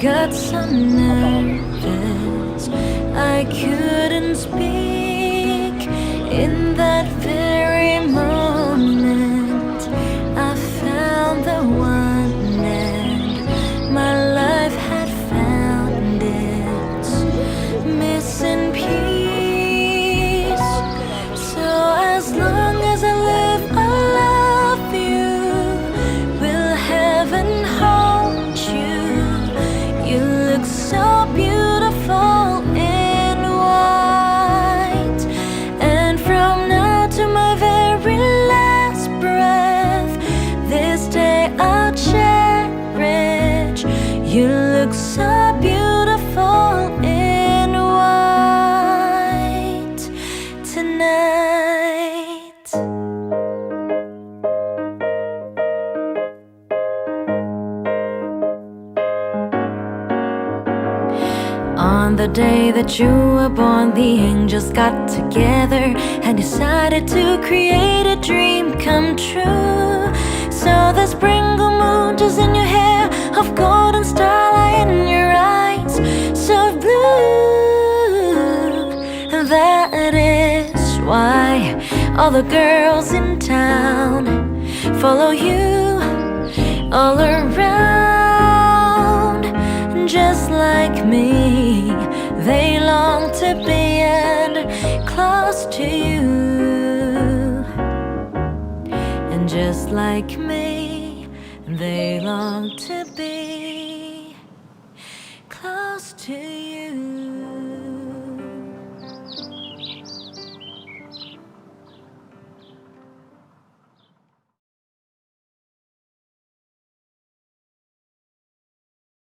got so nervous I couldn't speak. In that very moment I found the one, and my life had found its missing piece. So as long as I live, I love you. Will heaven hold you? You look so beautiful in white, and from now to my very last breath, this day I'll cherish. You look so beautiful in white tonight. On the day that you were born, the angels got together and decided to create a dream come true. So the sprinkle moon is in your hair, of golden starlight in your eyes, so blue. And that is why all the girls in town follow you all around. Just like me, they long to be and close to you. And just like me, they long to